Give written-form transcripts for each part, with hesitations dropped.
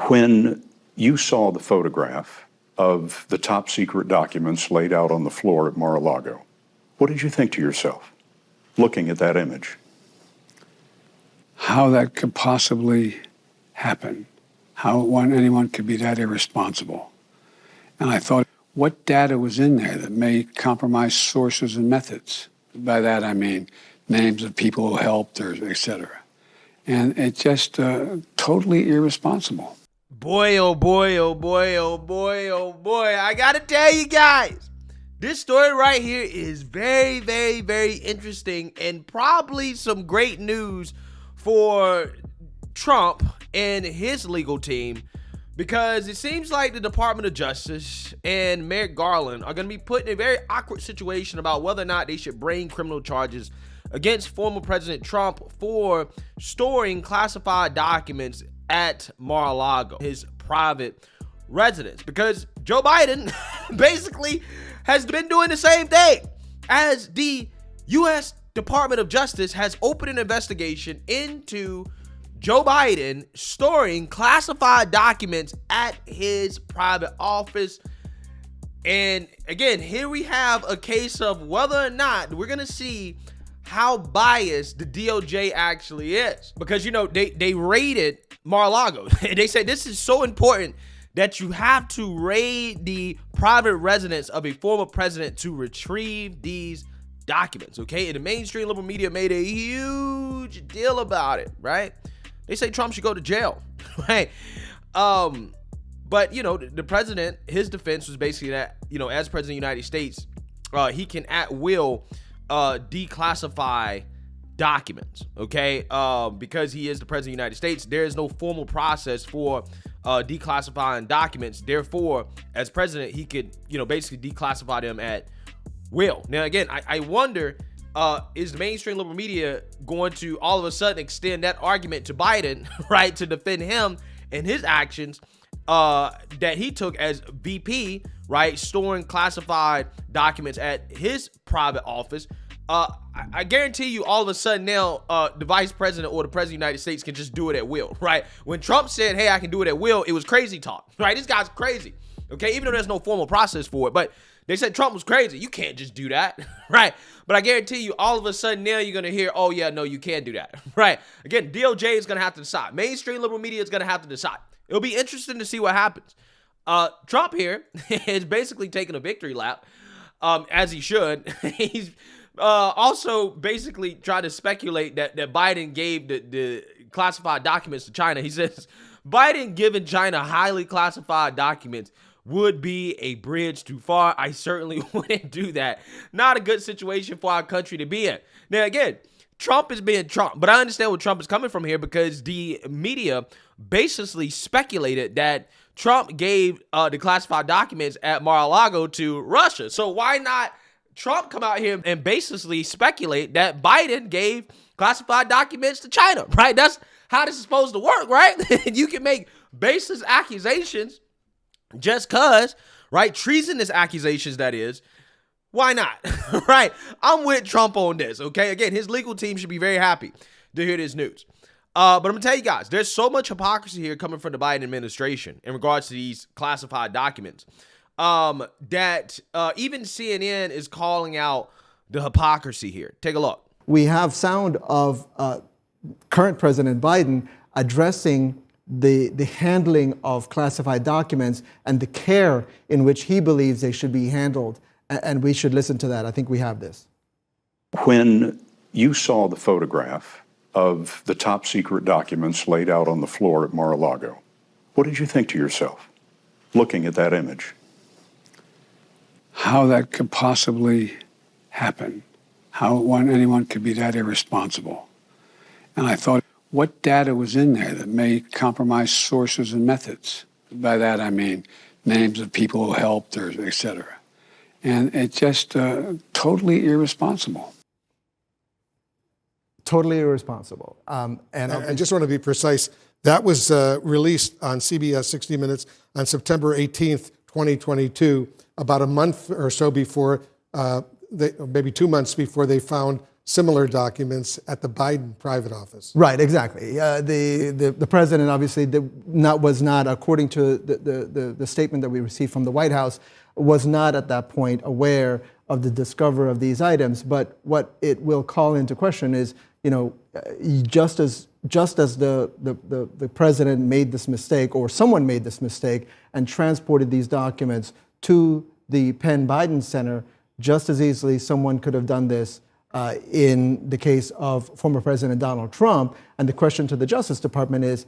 When you saw the photograph of the top secret documents laid out on the floor at Mar-a-Lago, what did you think to yourself, looking at that image? How that could possibly happen, how anyone could be that irresponsible. And I thought, what data was in there that may compromise sources and methods? By that I mean names of people who helped, or et cetera. And it's just totally irresponsible. Boy, oh boy, oh boy, oh boy, oh boy. I gotta tell you guys, this story right here is very, very, very interesting and probably some great news for Trump and his legal team, because it seems like the Department of Justice and Merrick Garland are going to be put in a very awkward situation about whether or not they should bring criminal charges against former President Trump for storing classified documents at Mar-a-Lago, his private residence, because Joe Biden basically has been doing the same thing, as the U.S. Department of Justice has opened an investigation into Joe Biden storing classified documents at his private office. And again, here we have a case of whether or not we're going to see how biased the DOJ actually is. Because, you know, they raided Mar-a-Lago. They said this is so important that you have to raid the private residence of a former president to retrieve these documents, okay? And the mainstream liberal media made a huge deal about it, right? They say Trump should go to jail, right? But, you know, the president, his defense was basically that, you know, as president of the United States, he can at will declassify documents, okay? Because he is the president of the United States, there is no formal process for declassifying documents. Therefore, as president, he could, you know, basically declassify them at will. Now, again, I wonder, is the mainstream liberal media going to all of a sudden extend that argument to Biden, right, to defend him and his actions that he took as VP, right, storing classified documents at his private office? I guarantee you all of a sudden now the vice president or the president of the United States can just do it at will, right? When Trump said, hey, I can do it at will, it was crazy talk, right? This guy's crazy, okay? Even though there's no formal process for it, but they said Trump was crazy. You can't just do that, right? But I guarantee you all of a sudden now you're going to hear, oh yeah, no, you can't do that, right? Again, DOJ is going to have to decide. Mainstream liberal media is going to have to decide. It'll be interesting to see what happens. Trump here is basically taking a victory lap, as he should. He's also basically trying to speculate that Biden gave the classified documents to China. He says Biden giving China highly classified documents would be a bridge too far. I certainly wouldn't do that. Not a good situation for our country to be in. Now, again, Trump is being Trump, but I understand where Trump is coming from here, because the media basically speculated that Trump gave the classified documents at Mar-a-Lago to Russia. So why not Trump come out here and basically speculate that Biden gave classified documents to China, right? That's how this is supposed to work, right? You can make baseless accusations just cause, right? Treasonous accusations, that is. Why not? Right? I'm with Trump on this, okay? Again, his legal team should be very happy to hear this news. But I'm going to tell you guys, there's so much hypocrisy here coming from the Biden administration in regards to these classified documents that even CNN is calling out the hypocrisy here. Take a look. We have sound of current President Biden addressing the handling of classified documents and the care in which he believes they should be handled. And we should listen to that. I think we have this. When you saw the photograph of the top secret documents laid out on the floor at Mar-a-Lago, what did you think to yourself, looking at that image? How that could possibly happen, how anyone could be that irresponsible. And I thought, what data was in there that may compromise sources and methods? By that I mean names of people who helped, or et cetera. And it's just totally irresponsible. Totally irresponsible. And I just want to be precise. That was released on CBS 60 Minutes on September 18th, 2022, about a month or so before, maybe 2 months before they found similar documents at the Biden private office. Right, exactly. The president obviously was not, according to the statement that we received from the White House, was not at that point aware of the discovery of these items. But what it will call into question is, just as the president made this mistake, or someone made this mistake and transported these documents to the Penn Biden Center, just as easily someone could have done this in the case of former President Donald Trump. And the question to the Justice Department is,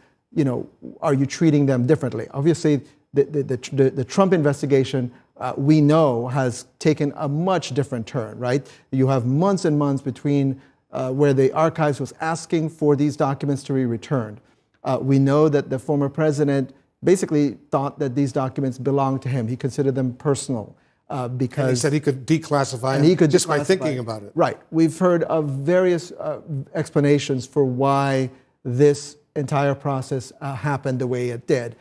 are you treating them differently? Obviously, the Trump investigation, we know, has taken a much different turn, right? You have months and months between where the archives was asking for these documents to be returned. We know that the former president basically thought that these documents belonged to him. He considered them personal. Because And he said he could declassify and them he could just by declassify thinking it. about it. Right. We've heard of various explanations for why this entire process happened the way it did.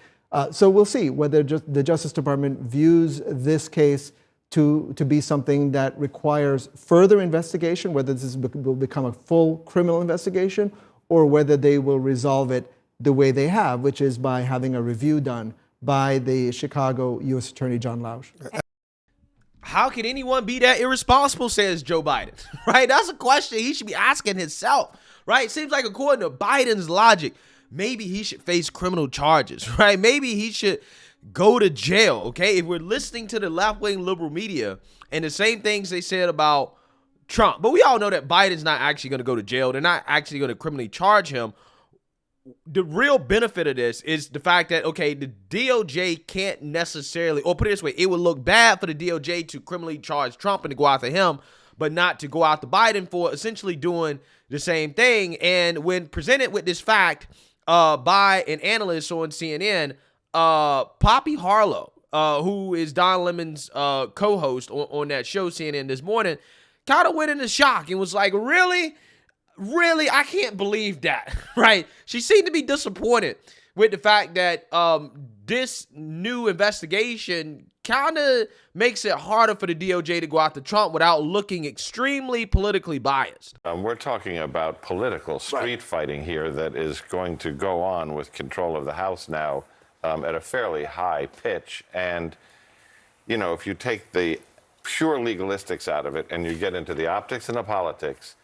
So we'll see whether the Justice Department views this case to be something that requires further investigation, whether this will become a full criminal investigation, or whether they will resolve it the way they have, which is by having a review done by the Chicago U.S. Attorney John Lausch. How can anyone be that irresponsible, says Joe Biden, right? That's a question he should be asking himself, right? Seems like according to Biden's logic, maybe he should face criminal charges, right? Maybe he should go to jail, okay? If we're listening to the left-wing liberal media and the same things they said about Trump, but we all know that Biden's not actually going to go to jail. They're not actually going to criminally charge him. The real benefit of this is the fact that, okay, the DOJ can't necessarily, or put it this way, it would look bad for the DOJ to criminally charge Trump and to go after him, but not to go after Biden for essentially doing the same thing. And when presented with this fact by an analyst on CNN, Poppy Harlow, who is Don Lemon's co-host on that show, CNN This Morning, kind of went into shock and was like, really? Really, I can't believe that, right? She seemed to be disappointed with the fact that this new investigation kind of makes it harder for the DOJ to go after Trump without looking extremely politically biased. We're talking about political street fighting here that is going to go on with control of the House now at a fairly high pitch. And, if you take the pure legalistics out of it and you get into the optics and the politics,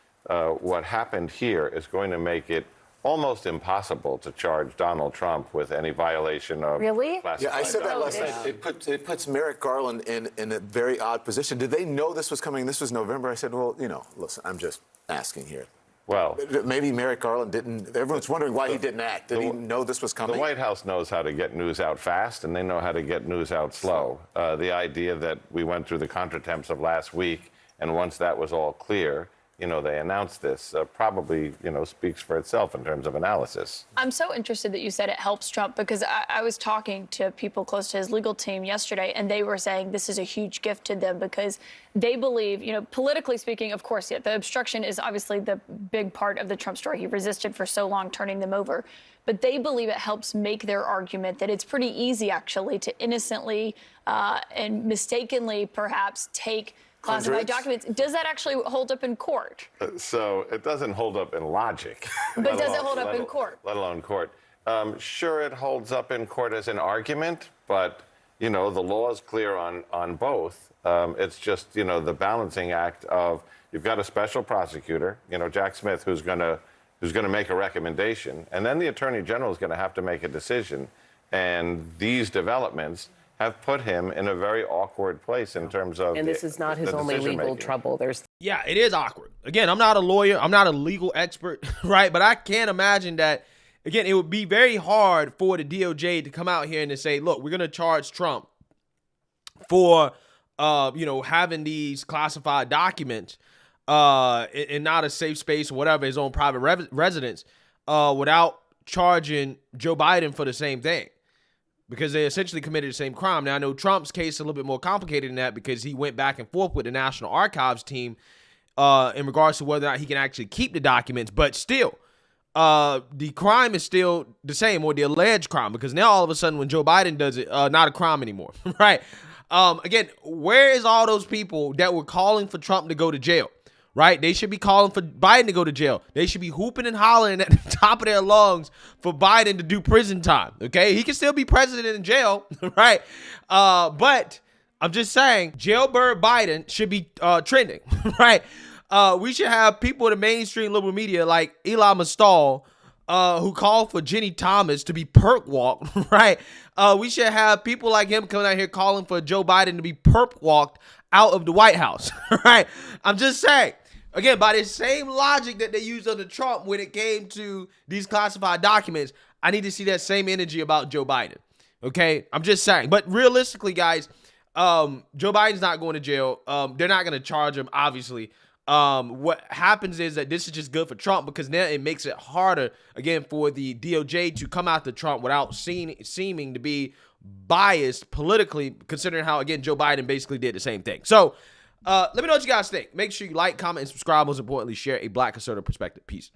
what happened here is going to make it almost impossible to charge Donald Trump with any violation of classified Yeah, I said that last documents. night. It puts Merrick Garland in a very odd position. Did they know this was coming? This was November. I said, well, listen, I'm just asking here. Well, maybe Merrick Garland didn't. Everyone's wondering why he didn't act. Did he know this was coming? the White House knows how to get news out fast, and they know how to get news out slow. The idea that we went through the contretemps of last week, and once that was all clear, they announced this, probably, speaks for itself in terms of analysis. I'm so interested that you said it helps Trump, because I was talking to people close to his legal team yesterday, and they were saying this is a huge gift to them because they believe, politically speaking, of course, the obstruction is obviously the big part of the Trump story. He resisted for so long, turning them over. But they believe it helps make their argument that it's pretty easy, actually, to innocently and mistakenly, perhaps, take classified documents. Does that actually hold up in court? So it doesn't hold up in logic. But does it hold up in court? Let alone court. Sure, it holds up in court as an argument, but, the law is clear on both. It's just, the balancing act of you've got a special prosecutor, Jack Smith, who's going to make a recommendation, and then the Attorney General is going to have to make a decision. And these developments have put him in a very awkward place in terms of And this is not his only legal trouble. Yeah, it is awkward. Again, I'm not a lawyer. I'm not a legal expert, right? But I can't imagine that, again, it would be very hard for the DOJ to come out here and to say, look, we're going to charge Trump for, having these classified documents in not a safe space or whatever, his own private residence, without charging Joe Biden for the same thing, because they essentially committed the same crime. Now, I know Trump's case is a little bit more complicated than that because he went back and forth with the National Archives team in regards to whether or not he can actually keep the documents. But still, the crime is still the same, or the alleged crime, because now all of a sudden when Joe Biden does it, not a crime anymore, right? Again, where is all those people that were calling for Trump to go to jail, right? They should be calling for Biden to go to jail. They should be hooping and hollering at the top of their lungs for Biden to do prison time, okay? He can still be president in jail, right? But I'm just saying, jailbird Biden should be trending, right? We should have people in the mainstream liberal media like Eli Mastal, who called for Jenny Thomas to be perp walked, right? We should have people like him coming out here calling for Joe Biden to be perp walked out of the White House, right? I'm just saying, again, by the same logic that they used under Trump when it came to these classified documents, I need to see that same energy about Joe Biden, okay? I'm just saying. But realistically, guys, Joe Biden's not going to jail. They're not going to charge him, obviously. What happens is that this is just good for Trump because now it makes it harder, again, for the DOJ to come after Trump without seeming to be biased politically, considering how, again, Joe Biden basically did the same thing. So let me know what you guys think. Make sure you like, comment, and subscribe. Most importantly, share a Black conservative perspective. Peace.